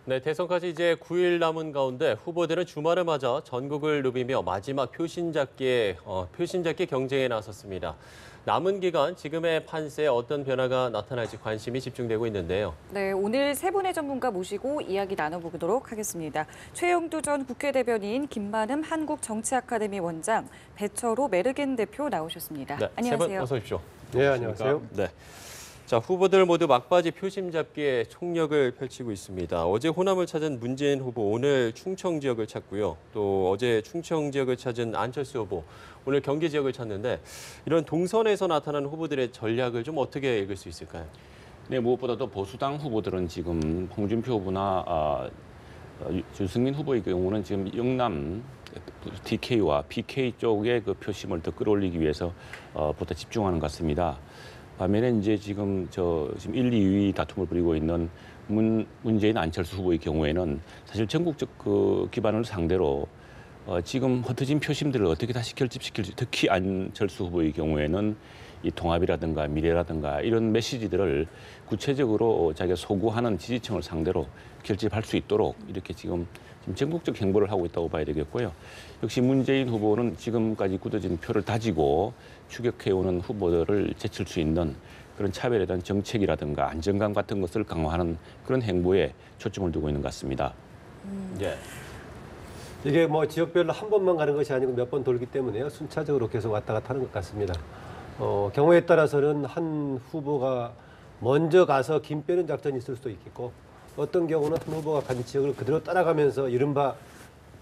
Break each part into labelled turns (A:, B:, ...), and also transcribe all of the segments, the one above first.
A: 네, 대선까지 이제 9일 남은 가운데 후보들은 주말을 맞아 전국을 누비며 마지막 표심잡기 경쟁에 나섰습니다. 남은 기간 지금의 판세에 어떤 변화가 나타날지 관심이 집중되고 있는데요.
B: 네, 오늘 세 분의 전문가 모시고 이야기 나눠보도록 하겠습니다. 최영두 전 국회 대변인, 김만흠 한국정치아카데미 원장, 배철호 메르겐 대표 나오셨습니다.
A: 네,
B: 안녕하세요.
A: 세 분 어서 오십시오.
C: 네, 안녕하세요.
A: 네. 자, 후보들 모두 막바지 표심 잡기에 총력을 펼치고 있습니다. 어제 호남을 찾은 문재인 후보, 오늘 충청 지역을 찾고요. 또 어제 충청 지역을 찾은 안철수 후보, 오늘 경기 지역을 찾는데 이런 동선에서 나타나는 후보들의 전략을 좀 어떻게 읽을 수 있을까요?
D: 네, 무엇보다도 보수당 후보들은 지금 홍준표 후보나 유승민 후보의 경우는 지금 영남 TK와 PK 쪽의 그 표심을 더 끌어올리기 위해서 보다 집중하는 것 같습니다. 반면에 이제 지금 1, 2위 다툼을 벌이고 있는 문재인 안철수 후보의 경우에는 사실 전국적 그 기반을 상대로 지금 흩어진 표심들을 어떻게 다시 결집시킬지, 특히 안철수 후보의 경우에는 이 통합이라든가 미래라든가 이런 메시지들을 구체적으로 자기가 소구하는 지지층을 상대로 결집할 수 있도록 이렇게 지금 전국적 행보를 하고 있다고 봐야 되겠고요. 역시 문재인 후보는 지금까지 굳어진 표를 다지고 추격해오는 후보들을 제칠 수 있는 그런 차별에 대한 정책이라든가 안정감 같은 것을 강화하는 그런 행보에 초점을 두고 있는 것 같습니다.
A: 예.
C: 이게 뭐 지역별로 한 번만 가는 것이 아니고 몇 번 돌기 때문에요. 순차적으로 계속 왔다 갔다 하는 것 같습니다. 경우에 따라서는 한 후보가 먼저 가서 김 빼는 작전이 있을 수도 있겠고 어떤 경우는 한 후보가 간 지역을 그대로 따라가면서 이른바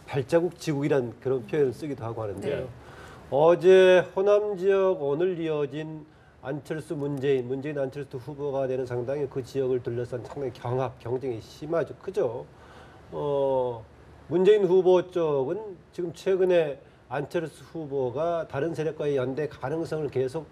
C: 발자국 지국이란 그런 표현을 쓰기도 하고 하는데요.
B: 네.
C: 어제 호남 지역 오늘 이어진 안철수 문재인 안철수 후보가 되는 상당히 그 지역을 둘러싼 상당히 경쟁이 심하죠. 크죠. 문재인 후보 쪽은 지금 최근에 안철수 후보가 다른 세력과의 연대 가능성을 계속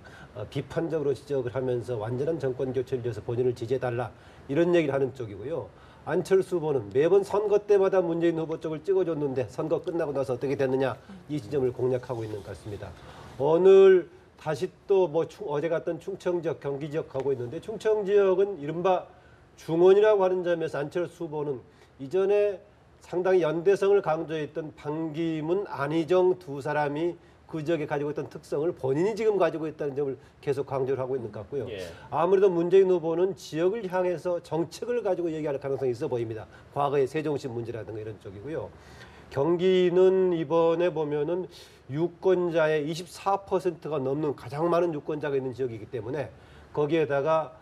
C: 비판적으로 지적을 하면서 완전한 정권 교체를 위해서 본인을 지지해달라 이런 얘기를 하는 쪽이고요. 안철수 후보는 매번 선거 때마다 문재인 후보 쪽을 찍어줬는데 선거 끝나고 나서 어떻게 됐느냐 이 지점을 공략하고 있는 것 같습니다. 오늘 다시 또 뭐 어제 갔던 충청 지역, 경기 지역 가고 있는데 충청 지역은 이른바 중원이라고 하는 점에서 안철수 후보는 이전에 상당히 연대성을 강조했던 반기문, 안희정 두 사람이 그 지역에 가지고 있던 특성을 본인이 지금 가지고 있다는 점을 계속 강조를 하고 있는 것 같고요.
A: 예.
C: 아무래도 문재인 후보는 지역을 향해서 정책을 가지고 얘기할 가능성이 있어 보입니다. 과거의 세종시 문제라든가 이런 쪽이고요. 경기는 이번에 보면은 유권자의 24%가 넘는 가장 많은 유권자가 있는 지역이기 때문에 거기에다가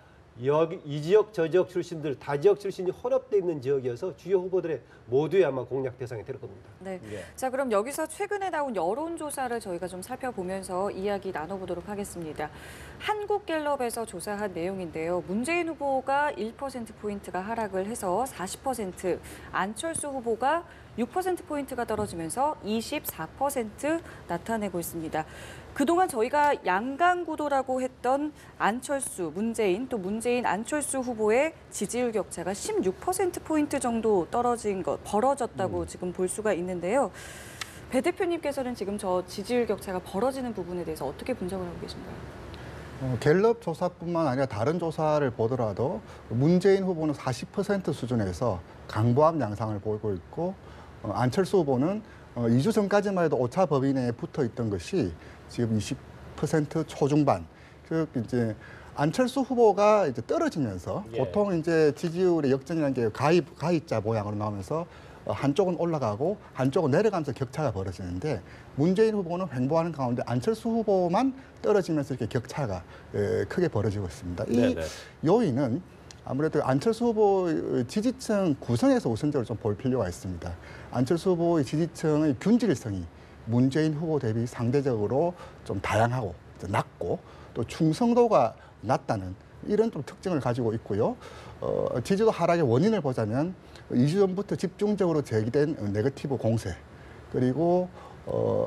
C: 여기 이 지역 저 지역 출신들 다 지역 출신이 혼합돼 있는 지역이어서 주요 후보들의 모두의 아마 공략 대상이 될 겁니다.
B: 네.
A: 예.
B: 자, 그럼 여기서 최근에 나온 여론조사를 저희가 좀 살펴보면서 이야기 나눠보도록 하겠습니다. 한국갤럽에서 조사한 내용인데요. 문재인 후보가 1%포인트가 하락을 해서 40%, 안철수 후보가 6%포인트가 떨어지면서 24% 나타내고 있습니다. 그동안 저희가 양강구도라고 했던 안철수, 문재인, 또 문재인, 안철수 후보의 지지율 격차가 16%포인트 정도 벌어졌다고 지금 볼 수가 있는데요. 배 대표님께서는 지금 저 지지율 격차가 벌어지는 부분에 대해서 어떻게 분석을 하고 계신가요?
E: 갤럽 조사뿐만 아니라 다른 조사를 보더라도 문재인 후보는 40% 수준에서 강보합 양상을 보이고 있고 안철수 후보는 2주 전까지만 해도 오차 범위 내에 붙어 있던 것이 지금 20% 초중반. 즉 이제 안철수 후보가 이제 떨어지면서
A: 예.
E: 보통 이제 지지율의 역전이라는 게 가위자 모양으로 나오면서 한쪽은 올라가고 한쪽은 내려가면서 격차가 벌어지는데 문재인 후보는 횡보하는 가운데 안철수 후보만 떨어지면서 이렇게 격차가 크게 벌어지고 있습니다. 이
A: 네네.
E: 요인은 아무래도 안철수 후보 지지층 구성에서 우선적으로 좀 볼 필요가 있습니다. 안철수 후보의 지지층의 균질성이 문재인 후보 대비 상대적으로 좀 다양하고 낮고 또 충성도가 낮다는 이런 좀 특징을 가지고 있고요. 지지도 하락의 원인을 보자면 2주 전부터 집중적으로 제기된 네거티브 공세 그리고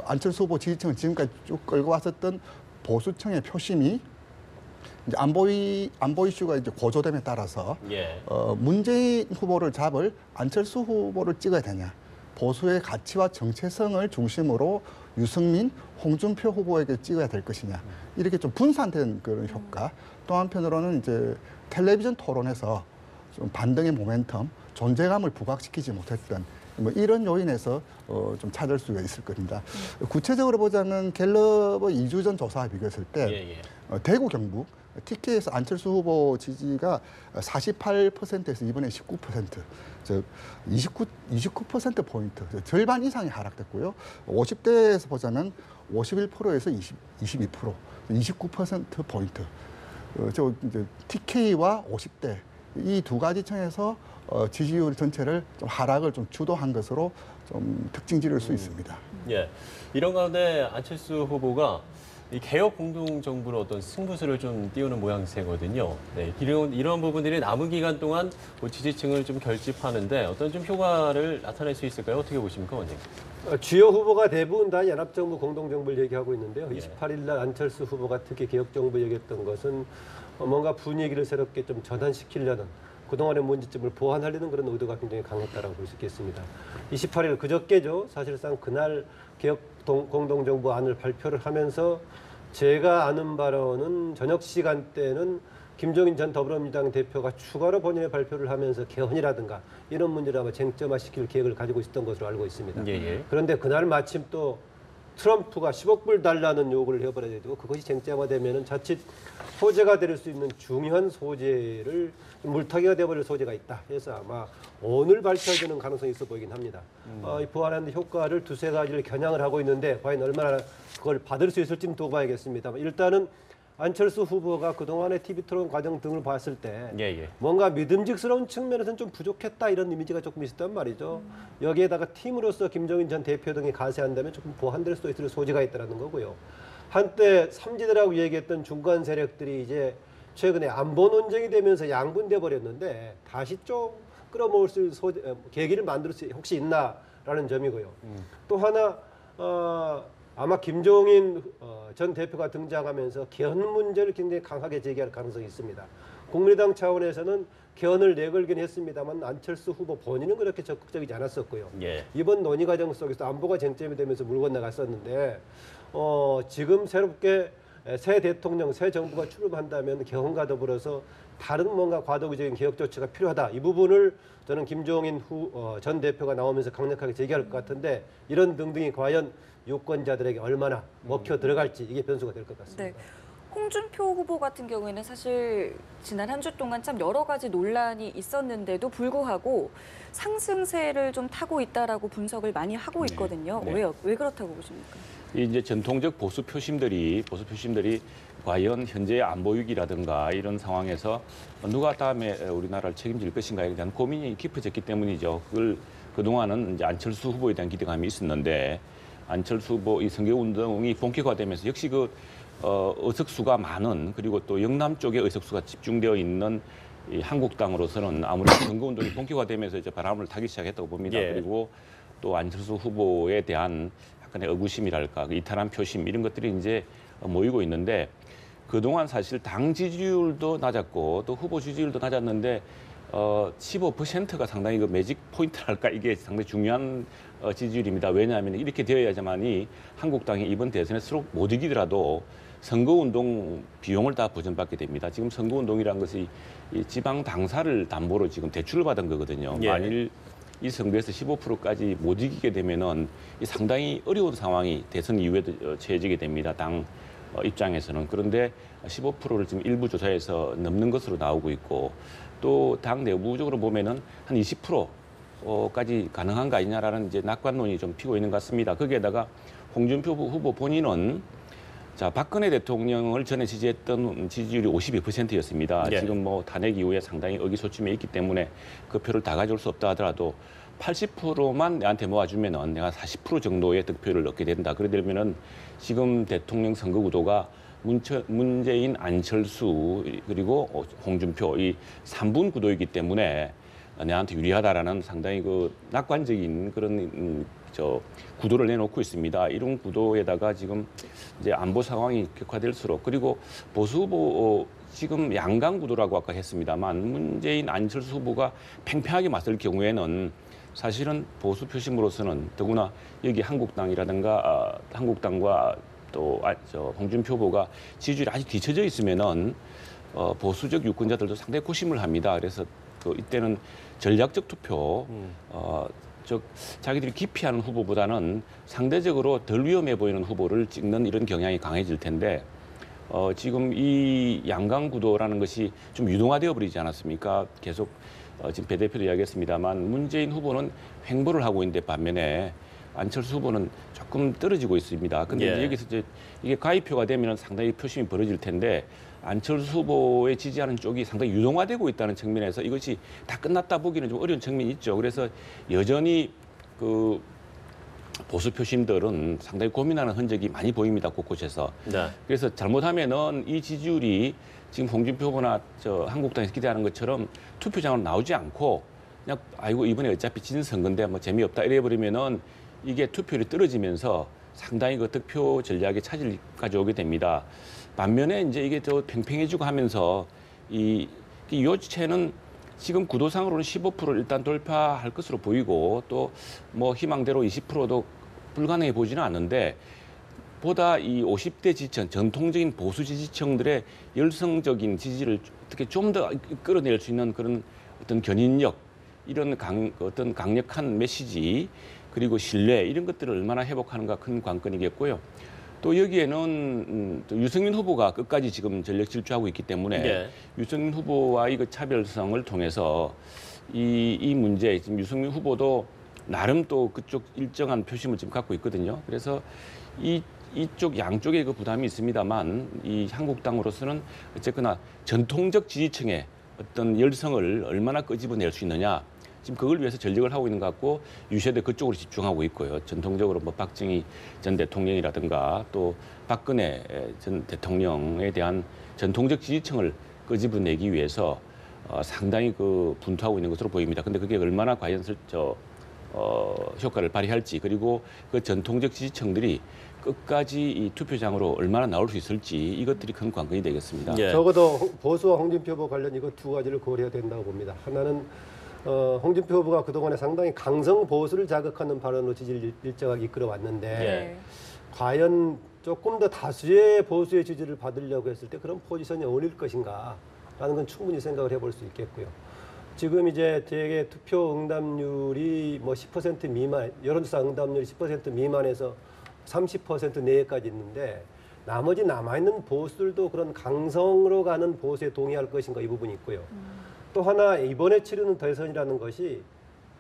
E: 안철수 후보 지지층을 지금까지 쭉 끌고 왔었던 보수층의 표심이 이제 안보 이슈가 이제 고조됨에 따라서
A: 예.
E: 문재인 후보를 잡을 안철수 후보를 찍어야 되냐. 보수의 가치와 정체성을 중심으로 유승민, 홍준표 후보에게 찍어야 될 것이냐. 이렇게 좀 분산된 그런 효과. 또 한편으로는 이제 텔레비전 토론에서 좀 반등의 모멘텀, 존재감을 부각시키지 못했던 뭐 이런 요인에서 좀 찾을 수가 있을 겁니다. 구체적으로 보자면 갤럽의 2주 전 조사와 비교했을 때 대구 경북 TK에서 안철수 후보 지지가 48%에서 이번에 19%, 즉 29% 포인트, 절반 이상이 하락됐고요. 50대에서 보자면 51%에서 22%, 29% 포인트. 저 이제 TK와 50대 이 두 가지 층에서 지지율 전체를 좀 하락을 좀 주도한 것으로 좀 특징 지을 수 있습니다.
A: 예, 이런 가운데 안철수 후보가 이 개혁 공동정부로 어떤 승부수를 좀 띄우는 모양새거든요. 네, 이런 부분들이 남은 기간 동안 지지층을 좀 결집하는데 어떤 좀 효과를 나타낼 수 있을까요? 어떻게 보십니까, 원님?
C: 주요 후보가 대부분 다 연합정부, 공동정부를 얘기하고 있는데요. 28일 날 안철수 후보가 특히 개혁정부 얘기했던 것은 뭔가 분위기를 새롭게 좀 전환시키려는 그동안의 문제점을 보완하려는 그런 의도가 굉장히 강했다라고 볼 수 있겠습니다. 28일 그저께죠. 사실상 그날 개혁 공동정부 안을 발표를 하면서 제가 아는 바로는 저녁 시간대는 김종인 전 더불어민주당 대표가 추가로 본인의 발표를 하면서 개헌이라든가 이런 문제를 아마 쟁점화시킬 계획을 가지고 있었던 것으로 알고 있습니다. 그런데 그날 마침 또 트럼프가 10억 불 달라는 요구를 해버려야 되고 그것이 쟁점화되면은 자칫 소재가 될 수 있는 중요한 소재를 물타기가 되어버릴 소재가 있다. 해서 아마 오늘 발표되는 가능성이 있어 보이긴 합니다. 이 보완하는 효과를 두세 가지를 겨냥을 하고 있는데 과연 얼마나 그걸 받을 수 있을지는 두고 봐야겠습니다. 일단은 안철수 후보가 그동안의 TV 토론 과정 등을 봤을 때 뭔가 믿음직스러운 측면에서는 좀 부족했다 이런 이미지가 조금 있었단 말이죠. 여기에다가 팀으로서 김종인 전 대표 등이 가세한다면 조금 보완될 수도 있을 소지가 있다는 거고요. 한때 삼지대라고 얘기했던 중간 세력들이 이제 최근에 안보 논쟁이 되면서 양분돼 버렸는데 다시 좀 끌어모을 수 있는 계기를 만들 수 혹시 있나라는 점이고요. 또 하나 아마 김종인 전 대표가 등장하면서 개헌 문제를 굉장히 강하게 제기할 가능성이 있습니다. 국민의당 차원에서는 개헌을 내걸긴 했습니다만 안철수 후보 본인은 그렇게 적극적이지 않았었고요. 이번 논의 과정 속에서 안보가 쟁점이 되면서 물 건너갔었는데 지금 새롭게 새 대통령, 새 정부가 출범한다면 개헌과 더불어서 다른 뭔가 과도기적인 개혁 조치가 필요하다. 이 부분을 저는 김종인 전 대표가 나오면서 강력하게 제기할 것 같은데 이런 등등이 과연 유권자들에게 얼마나 먹혀 들어갈지 이게 변수가 될 것 같습니다.
B: 네. 홍준표 후보 같은 경우에는 사실 지난 한 주 동안 참 여러 가지 논란이 있었는데도 불구하고 상승세를 좀 타고 있다라고 분석을 많이 하고 있거든요. 왜 그렇다고 보십니까?
D: 이제 전통적 보수 표심들이 과연 현재의 안보 위기라든가 이런 상황에서 누가 다음에 우리나라를 책임질 것인가에 대한 고민이 깊어졌기 때문이죠. 그걸 그동안은 이제 안철수 후보에 대한 기대감이 있었는데 안철수 후보 이 선거운동이 본격화되면서 역시 그 의석수가 많은 그리고 또 영남 쪽에 의석수가 집중되어 있는 이 한국당으로서는 아무래도 선거운동이 본격화되면서 이제 바람을 타기 시작했다고 봅니다. 그리고 또 안철수 후보에 대한 약간의 의구심이랄까, 그 이탈한 표심 이런 것들이 이제 모이고 있는데 그동안 사실 당 지지율도 낮았고 또 후보 지지율도 낮았는데 15%가 상당히 그 매직 포인트랄까 이게 상당히 중요한 지지율입니다. 왜냐하면 이렇게 되어야지만이 한국당이 이번 대선에 서로 못 이기더라도 선거운동 비용을 다 보전받게 됩니다. 지금 선거운동이라는 것이 이 지방 당사를 담보로 지금 대출을 받은 거거든요. 만일 이 선거에서 15%까지 못 이기게 되면은 상당히 어려운 상황이 대선 이후에도 처해지게 됩니다. 당 입장에서는. 그런데 15%를 지금 일부 조사에서 넘는 것으로 나오고 있고 또 당 내부적으로 보면은 한 20%까지 가능한 거 아니냐라는 이제 낙관론이 좀 피고 있는 것 같습니다. 거기에다가 홍준표 후보 본인은 박근혜 대통령을 전에 지지했던 지지율이 52%였습니다. 지금 뭐 탄핵 이후에 상당히 의기소침해 있기 때문에 그 표를 다 가져올 수 없다 하더라도 80%만 내한테 모아주면은 내가 40% 정도의 득표를 얻게 된다. 그러려면은 지금 대통령 선거 구도가 문재인, 안철수 그리고 홍준표 이 3분 구도이기 때문에 내한테 유리하다라는 상당히 그 낙관적인 그런 구도를 내놓고 있습니다. 이런 구도에다가 지금 이제 안보 상황이 격화될수록 그리고 보수 후보 지금 양강 구도라고 아까 했습니다만 문재인, 안철수 후보가 팽팽하게 맞설 경우에는 사실은 보수 표심으로서는 더구나 여기 한국당이라든가 한국당과 또 홍준표 후보가 지지율이 아직 뒤처져 있으면은 보수적 유권자들도 상당히 고심을 합니다. 그래서 그 이때는 전략적 투표, 즉 자기들이 기피하는 후보보다는 상대적으로 덜 위험해 보이는 후보를 찍는 이런 경향이 강해질 텐데 지금 이 양강 구도라는 것이 좀 유동화되어 버리지 않았습니까? 계속 지금 배 대표도 이야기했습니다만 문재인 후보는 횡보를 하고 있는데 반면에 안철수 후보는 조금 떨어지고 있습니다. 근데
A: 예.
D: 이제 여기서 이제 이게 가위표가 되면 상당히 표심이 벌어질 텐데 안철수 후보에 지지하는 쪽이 상당히 유동화되고 있다는 측면에서 이것이 다 끝났다 보기는 좀 어려운 측면이 있죠. 그래서 여전히 그 보수 표심들은 상당히 고민하는 흔적이 많이 보입니다. 곳곳에서.
A: 네.
D: 그래서 잘못하면은 이 지지율이 지금 홍준표 후보나 저 한국당에서 기대하는 것처럼 투표장으로 나오지 않고 그냥 아이고 이번에 어차피 진 선거인데 뭐 재미없다 이래 버리면은 이게 투표율이 떨어지면서 상당히 그 득표 전략에 차질까지 오게 됩니다. 반면에 이제 이게 더 팽팽해지고 하면서 이 요체는 지금 구도상으로는 15%를 일단 돌파할 것으로 보이고 또 뭐 희망대로 20%도 불가능해 보지는 않는데 보다 이 50대 지지층, 전통적인 보수 지지층들의 열성적인 지지를 어떻게 좀 더 끌어낼 수 있는 그런 어떤 견인력, 이런 어떤 강력한 메시지 그리고 신뢰 이런 것들을 얼마나 회복하는가 큰 관건이겠고요. 또 여기에는 또 유승민 후보가 끝까지 지금 전력 질주하고 있기 때문에
A: 네.
D: 유승민 후보와의 그 차별성을 통해서 이 문제 지금 유승민 후보도 나름 또 그쪽 일정한 표심을 지금 갖고 있거든요. 그래서 이쪽 양쪽에 그 부담이 있습니다만 이 한국당으로서는 어쨌거나 전통적 지지층의 어떤 열성을 얼마나 끄집어낼 수 있느냐. 지금 그걸 위해서 전력을 하고 있는 것 같고 유세도 그쪽으로 집중하고 있고요. 전통적으로 뭐 박정희 전 대통령이라든가 또 박근혜 전 대통령에 대한 전통적 지지층을 끄집어내기 위해서 상당히 그 분투하고 있는 것으로 보입니다. 근데 그게 얼마나 과연 효과를 발휘할지 그리고 그 전통적 지지층들이 끝까지 이 투표장으로 얼마나 나올 수 있을지 이것들이 큰 관건이 되겠습니다.
A: 예.
C: 적어도 보수와 홍준표 후보 관련 이거 두 가지를 고려해야 된다고 봅니다. 하나는 홍준표 후보가 그동안에 상당히 강성 보수를 자극하는 발언으로 지지를 일정하게 이끌어왔는데
A: 예.
C: 과연 조금 더 다수의 보수의 지지를 받으려고 했을 때 그런 포지션이 어울릴 것인가 라는 건 충분히 생각을 해볼 수 있겠고요. 지금 이제 대개 투표 응답률이 뭐 10% 미만, 여론조사 응답률이 10% 미만에서 30% 내외까지 있는데 나머지 남아있는 보수들도 그런 강성으로 가는 보수에 동의할 것인가 이 부분이 있고요. 또 하나 이번에 치르는 대선이라는 것이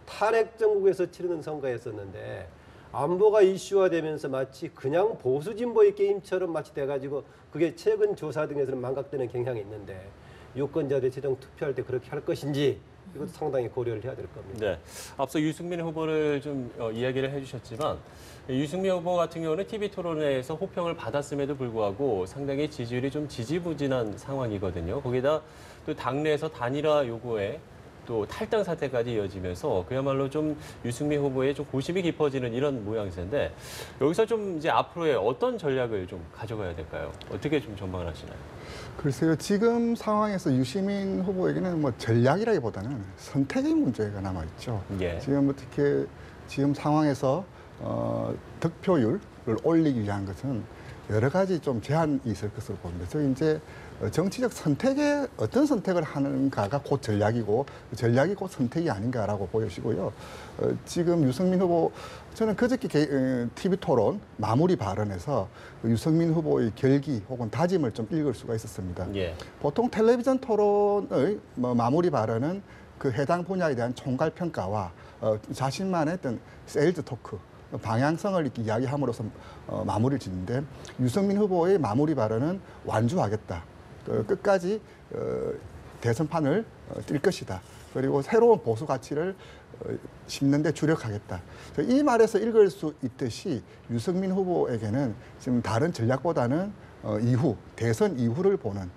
C: 탈핵 정국에서 치르는 선거였었는데 안보가 이슈화되면서 마치 그냥 보수 진보의 게임처럼 마치 돼가지고 그게 최근 조사 등에서는 망각되는 경향이 있는데 유권자들이 최종 투표할 때 그렇게 할 것인지 이것도 상당히 고려를 해야 될 겁니다.
A: 네. 앞서 유승민 후보를 좀 이야기를 해주셨지만 유승민 후보 같은 경우는 TV 토론회에서 호평을 받았음에도 불구하고 상당히 지지율이 좀 지지부진한 상황이거든요. 거기다 또 당내에서 단일화 요구에 또 탈당 사태까지 이어지면서 그야말로 좀 유승민 후보의 좀 고심이 깊어지는 이런 모양새인데 여기서 좀 이제 앞으로의 어떤 전략을 좀 가져가야 될까요? 어떻게 좀 전망을 하시나요?
E: 글쎄요, 지금 상황에서 유시민 후보에게는 뭐 전략이라기보다는 선택의 문제가 남아있죠.
A: 예.
E: 지금 어떻게 지금 상황에서 득표율을 올리기 위한 것은 여러 가지 좀 제한이 있을 것으로 봅니다. 저 이제 정치적 선택에 어떤 선택을 하는가가 곧 전략이고 전략이 곧 선택이 아닌가라고 보여지고요. 지금 유승민 후보 저는 그저께 TV 토론 마무리 발언에서 유승민 후보의 결기 혹은 다짐을 좀 읽을 수가 있었습니다.
A: 예.
E: 보통 텔레비전 토론의 마무리 발언은 그 해당 분야에 대한 총괄 평가와 자신만의 어떤 세일즈 토크 방향성을 이렇게 이야기함으로써 마무리를 짓는데 유승민 후보의 마무리 발언은 완주하겠다. 끝까지 대선판을 뛸 것이다. 그리고 새로운 보수 가치를 심는 데 주력하겠다. 이 말에서 읽을 수 있듯이 유승민 후보에게는 지금 다른 전략보다는 이후, 대선 이후를 보는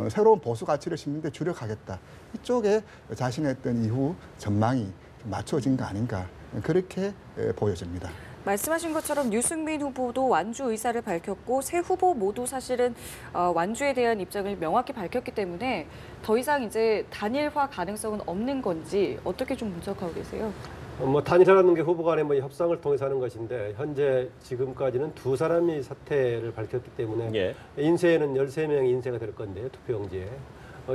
E: 새로운 보수 가치를 심는 데 주력하겠다. 이쪽에 자신의 어떤 이후 전망이 맞춰진 거 아닌가. 그렇게 보여집니다.
B: 말씀하신 것처럼 유승민 후보도 완주 의사를 밝혔고 세 후보 모두 사실은 완주에 대한 입장을 명확히 밝혔기 때문에 더 이상 이제 단일화 가능성은 없는 건지 어떻게 좀 분석하고 계세요?
C: 뭐 단일화라는 게 후보 간의 뭐 협상을 통해서 하는 것인데 현재 지금까지는 두 사람이 사퇴를 밝혔기 때문에
A: 예.
C: 인쇄에는 13명이 인쇄가 될 건데요. 투표용지에.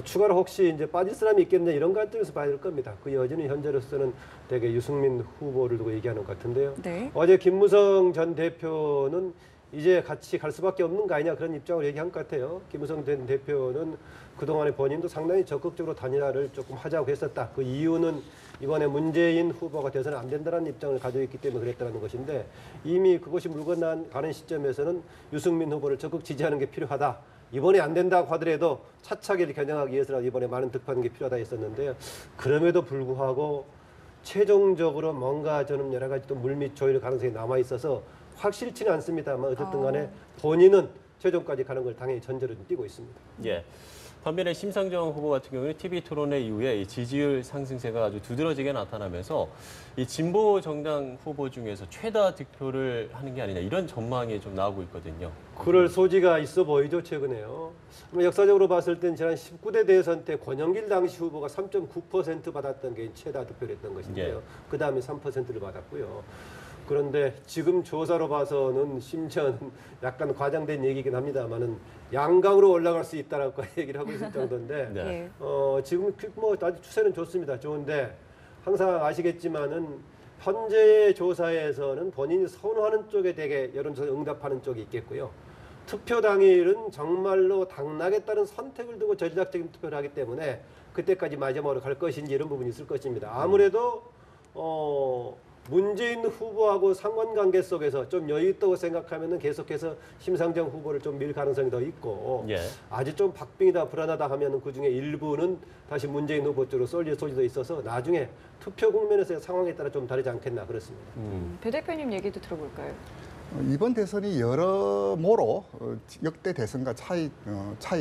C: 추가로 혹시 이제 빠질 사람이 있겠냐 이런 관점에서 봐야 될 겁니다. 그 여지는 현재로서는 되게 유승민 후보를 두고 얘기하는 것 같은데요.
B: 네.
C: 어제 김무성 전 대표는 이제 같이 갈 수밖에 없는 거 아니냐 그런 입장을 얘기한 것 같아요. 김무성 전 대표는 그동안에 본인도 상당히 적극적으로 단일화를 조금 하자고 했었다. 그 이유는 이번에 문재인 후보가 돼서는 안 된다는 입장을 가지고 있기 때문에 그랬다는 것인데 이미 그것이 물고 가는 시점에서는 유승민 후보를 적극 지지하는 게 필요하다. 이번에 안 된다고 하더라도 차차기를 겨냥하기 위해서라도 이번에 많은 득표하는 게 필요하다 했었는데요. 그럼에도 불구하고 최종적으로 뭔가 저는 여러 가지 또 물밑 조율의 가능성이 남아 있어서 확실치는 않습니다만 어쨌든 간에 본인은 최종까지 가는 걸 당연히 전제로 띄고 있습니다.
A: 예. 반면에 심상정 후보 같은 경우는 TV 토론회 이후에 이 지지율 상승세가 아주 두드러지게 나타나면서 이 진보 정당 후보 중에서 최다 득표를 하는 게 아니냐 이런 전망이 좀 나오고 있거든요.
C: 그럴 소지가 있어 보이죠, 최근에요. 역사적으로 봤을 땐 지난 19대 대선 때 권영길 당시 후보가 3.9% 받았던 게 최다 득표를 했던 것인데요.
A: 예.
C: 그 다음에 3%를 받았고요. 그런데 지금 조사로 봐서는 심지어 약간 과장된 얘기긴 합니다만은 양강으로 올라갈 수 있다라고 얘기를 하고 있을 정도인데
A: 네.
B: 예.
C: 지금 뭐 아주 추세는 좋습니다. 좋은데 항상 아시겠지만은 현재의 조사에서는 본인이 선호하는 쪽에 되게 여론조사 응답하는 쪽이 있겠고요. 투표 당일은 정말로 당락에 따른 선택을 두고 전략적인 투표를 하기 때문에 그때까지 마지막으로 갈 것인지 이런 부분이 있을 것입니다. 아무래도 문재인 후보하고 상관관계 속에서 좀 여유 있다고 생각하면은 계속해서 심상정 후보를 좀 밀 가능성이 더 있고
A: 예.
C: 아주 좀 박빙이다 불안하다 하면은 그 중에 일부는 다시 문재인 후보 쪽으로 쏠릴 소지도 있어서 나중에 투표 국면에서의 상황에 따라 좀 다르지 않겠나 그렇습니다.
B: 배 대표님 얘기도 들어볼까요?
E: 이번 대선이 여러모로 역대 대선과 차이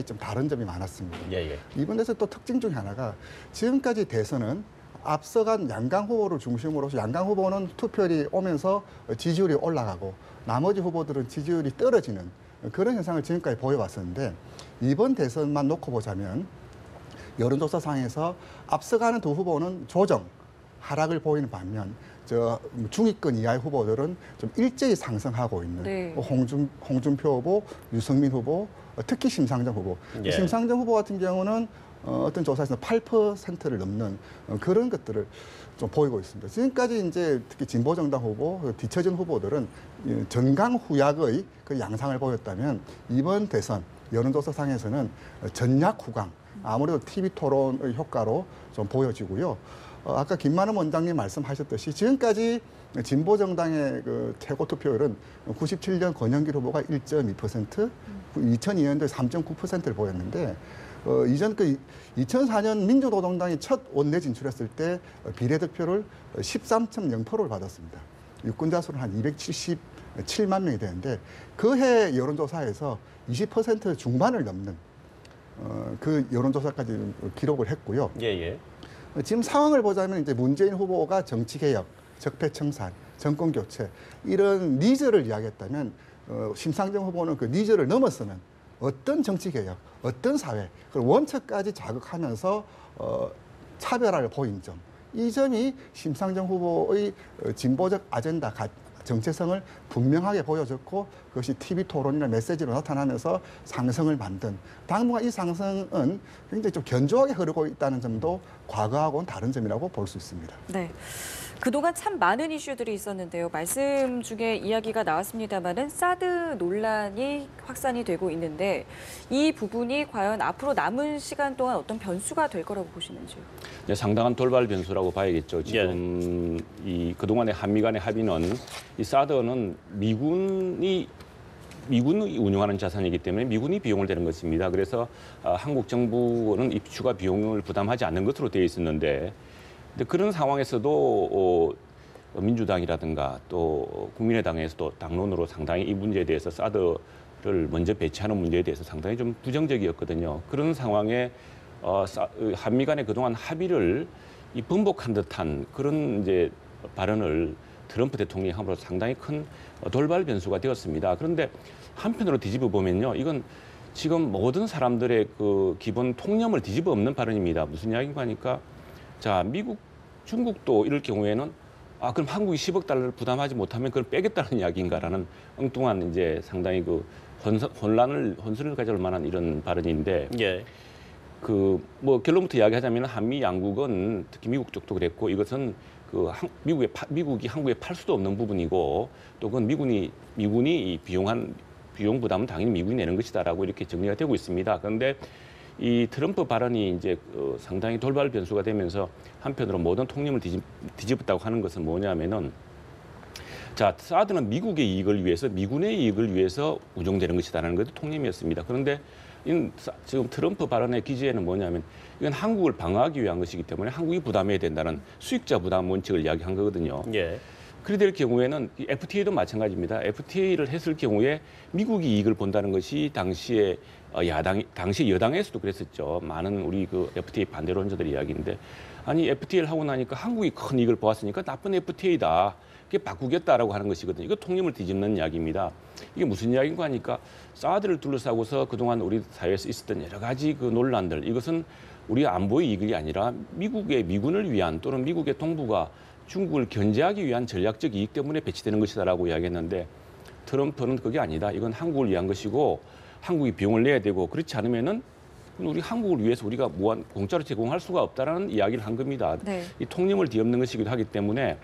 E: 좀 다른 점이 많았습니다.
A: 예, 예.
E: 이번 대선 또 특징 중 하나가 지금까지 대선은 앞서간 양강 후보를 중심으로서 양강 후보는 투표율이 오면서 지지율이 올라가고 나머지 후보들은 지지율이 떨어지는 그런 현상을 지금까지 보여왔었는데 이번 대선만 놓고 보자면 여론조사상에서 앞서가는 두 후보는 조정, 하락을 보이는 반면 중위권 이하의 후보들은 좀 일제히 상승하고 있는
B: 네.
E: 홍준표 후보, 유승민 후보, 특히 심상정 후보.
A: 예.
E: 심상정 후보 같은 경우는 어떤 조사에서 8%를 넘는 그런 것들을 좀 보이고 있습니다. 지금까지 이제 특히 진보정당 후보, 뒤처진 후보들은 전강후약의 그 양상을 보였다면 이번 대선 여론조사상에서는 전략 후강, 아무래도 TV 토론의 효과로 좀 보여지고요. 아까 김만흠 원장님 말씀하셨듯이 지금까지 진보정당의 그 최고 투표율은 97년 권영길 후보가 1.2%, 2002년도에 3.9%를 보였는데 이전 2004년 민주노동당이 첫 원내 진출했을 때 비례득표를 13.0%를 받았습니다. 유권자 수는 한 277만 명이 되는데 그해 여론조사에서 20% 중반을 넘는 그 여론조사까지 기록을 했고요.
A: 예, 예.
E: 지금 상황을 보자면 이제 문재인 후보가 정치개혁, 적폐청산, 정권교체 이런 니즈를 이야기했다면 심상정 후보는 그 니즈를 넘어서는 어떤 정치개혁, 어떤 사회, 그 원칙까지 자극하면서 차별화를 보인 점. 이 점이 심상정 후보의 진보적 아젠다, 정체성을 분명하게 보여줬고 그것이 TV 토론이나 메시지로 나타나면서 상승을 만든 당분간 이 상승은 굉장히 좀 견조하게 흐르고 있다는 점도 과거하고는 다른 점이라고 볼 수 있습니다.
B: 네. 그동안 참 많은 이슈들이 있었는데요. 말씀 중에 이야기가 나왔습니다마는 사드 논란이 확산이 되고 있는데 이 부분이 과연 앞으로 남은 시간 동안 어떤 변수가 될 거라고 보시는지요?
D: 네, 상당한 돌발 변수라고 봐야겠죠. 지금 이 그동안의 한미 간의 합의는 이 사드는 미군이 운영하는 자산이기 때문에 미군이 비용을 대는 것입니다. 그래서 한국 정부는 이 추가 비용을 부담하지 않는 것으로 되어 있었는데 근데 그런 상황에서도 민주당이라든가 또 국민의당에서도 당론으로 상당히 이 문제에 대해서 사드를 먼저 배치하는 문제에 대해서 상당히 좀 부정적이었거든요. 그런 상황에 한미 간의 그동안 합의를 번복한 듯한 그런 이제 발언을 트럼프 대통령이 함으로 상당히 큰 돌발 변수가 되었습니다. 그런데 한편으로 뒤집어 보면요, 이건 지금 모든 사람들의 그 기본 통념을 뒤집어 엎는 발언입니다. 무슨 이야기인가 하니까, 자, 미국, 중국도 이럴 경우에는 그럼 한국이 10억 달러를 부담하지 못하면 그걸 빼겠다는 이야기인가라는 엉뚱한 이제 상당히 그 혼선을 가져올 만한 이런 발언인데,
A: 예.
D: 그 뭐 결론부터 이야기하자면 한미 양국은 특히 미국 쪽도 그랬고 이것은 그 미국이 한국에 팔 수도 없는 부분이고 또 그건 미군이 이 비용 부담은 당연히 미국이 내는 것이다라고 이렇게 정리가 되고 있습니다. 그런데 이 트럼프 발언이 이제 상당히 돌발 변수가 되면서 한편으로 모든 통념을 뒤집었다고 하는 것은 뭐냐면은 자, 사드는 미국의 이익을 위해서 미군의 이익을 위해서 운용되는 것이다라는 것이 통념이었습니다. 그런데 지금 트럼프 발언의 기저에는 뭐냐면 이건 한국을 방어하기 위한 것이기 때문에 한국이 부담해야 된다는 수익자 부담 원칙을 이야기한 거거든요.
A: 예.
D: 그래 될 경우에는 이 FTA도 마찬가지입니다. FTA를 했을 경우에 미국이 이익을 본다는 것이 당시 여당에서도 그랬었죠. 많은 우리 그 FTA 반대론자들의 이야기인데 아니 FTA를 하고 나니까 한국이 큰 이익을 보았으니까 나쁜 FTA다. 그게 바꾸겠다라고 하는 것이거든요. 이거 통념을 뒤집는 이야기입니다. 이게 무슨 이야기인가 하니까 사드를 둘러싸고서 그동안 우리 사회에서 있었던 여러 가지 그 논란들 이것은 우리 안보의 이익이 아니라 미군을 위한 또는 미국의 동부가 중국을 견제하기 위한 전략적 이익 때문에 배치되는 것이다라고 이야기했는데 트럼프는 그게 아니다. 이건 한국을 위한 것이고 한국이 비용을 내야 되고 그렇지 않으면은 우리 한국을 위해서 우리가 무한 공짜로 제공할 수가 없다라는 이야기를 한 겁니다.
B: 네.
D: 이 통념을 뒤엎는 것이기도 하기 때문에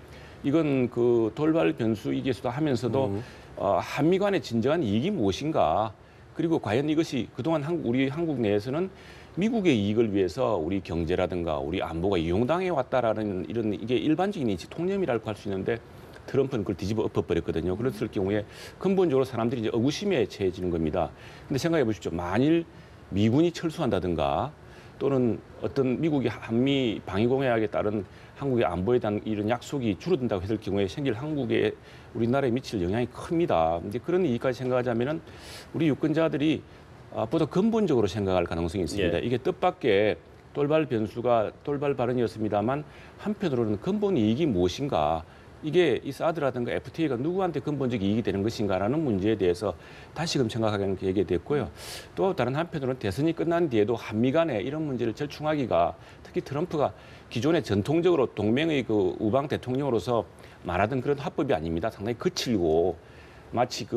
D: 이건 그 돌발 변수이기도 하면서도 한미 간의 진정한 이익이 무엇인가 그리고 과연 이것이 그동안 우리 한국 내에서는 미국의 이익을 위해서 우리 경제라든가 우리 안보가 이용당해 왔다라는 이런 이게 일반적인 인식 통념이라고 할 수 있는데 트럼프는 그걸 뒤집어 엎어버렸거든요. 그랬을 경우에 근본적으로 사람들이 이제 의구심에 처해지는 겁니다. 근데 생각해 보십시오. 만일 미군이 철수한다든가 또는 어떤 미국이 한미 방위공약에 따른 한국의 안보에 대한 이런 약속이 줄어든다고 했을 경우에 생길 한국에 우리나라에 미칠 영향이 큽니다. 이제 그런 이익까지 생각하자면은 우리 유권자들이 보다 근본적으로 생각할 가능성이 있습니다.
A: 예.
D: 이게 뜻밖의 돌발 발언이었습니다만 한편으로는 근본 이익이 무엇인가? 이게 이 사드라든가 FTA가 누구한테 근본적 이익이 되는 것인가라는 문제에 대해서 다시금 생각하게 됐고요. 또 다른 한편으로는 대선이 끝난 뒤에도 한미 간에 이런 문제를 절충하기가 특히 트럼프가 기존에 전통적으로 동맹의 그 우방 대통령으로서 말하던 그런 화법이 아닙니다. 상당히 거칠고 마치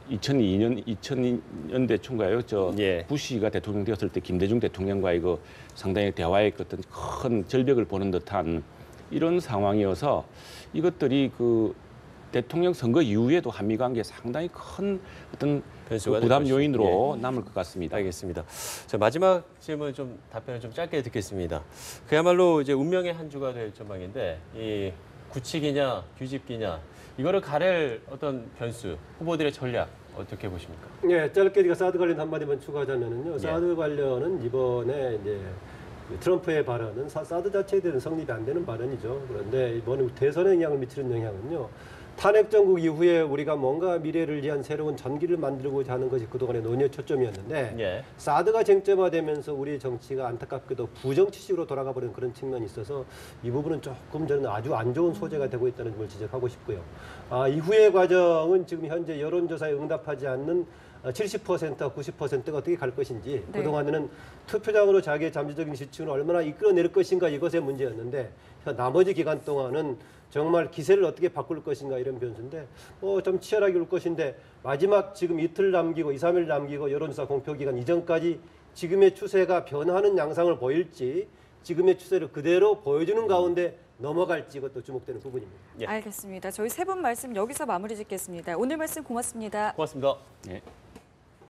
D: 2000년대 초인가요?
A: 예.
D: 부시가 대통령 되었을 때 김대중 대통령과의 그 상당히 대화의 어떤 큰 절벽을 보는 듯한 이런 상황이어서 이것들이 그 대통령 선거 이후에도 한미 관계에 상당히 큰 어떤
A: 변수가
D: 부담
A: 될 것이죠.
D: 요인으로 남을 것 같습니다.
A: 알겠습니다. 자, 마지막 질문 좀 답변을 좀 짧게 듣겠습니다. 그야말로 이제 운명의 한 주가 될 전망인데 이 굳히기냐 뒤집기냐 이거를 가릴 어떤 변수 후보들의 전략 어떻게 보십니까?
C: 예, 짧게 제가 사드 관련 한마디만 추가하자면은요. 사드 관련은 이번에 이제 트럼프의 발언은 사드 자체에 대한 성립이 안 되는 발언이죠. 그런데 이번 대선에 영향을 미치는 영향은요. 탄핵 정국 이후에 우리가 뭔가 미래를 위한 새로운 전기를 만들고자 하는 것이 그동안의 논의의 초점이었는데
A: 예.
C: 사드가 쟁점화되면서 우리 정치가 안타깝게도 부정치식으로 돌아가 버리는 그런 측면이 있어서 이 부분은 조금 저는 아주 안 좋은 소재가 되고 있다는 점을 지적하고 싶고요. 이후의 과정은 지금 현재 여론조사에 응답하지 않는 70%와 90%가 어떻게 갈 것인지
B: 네.
C: 그동안에는 투표장으로 자기의 잠재적인 지층을 얼마나 이끌어낼 것인가 이것의 문제였는데 나머지 기간 동안은 정말 기세를 어떻게 바꿀 것인가 이런 변수인데 좀 치열하게 올 것인데 마지막 지금 이틀 남기고 2, 3일 남기고 여론조사 공표기간 이전까지 지금의 추세가 변하는 양상을 보일지 지금의 추세를 그대로 보여주는 가운데 넘어갈지 이것도 주목되는 부분입니다.
A: 예.
B: 알겠습니다. 저희 세 분 말씀 여기서 마무리 짓겠습니다. 오늘 말씀 고맙습니다.
A: 고맙습니다.
D: 네.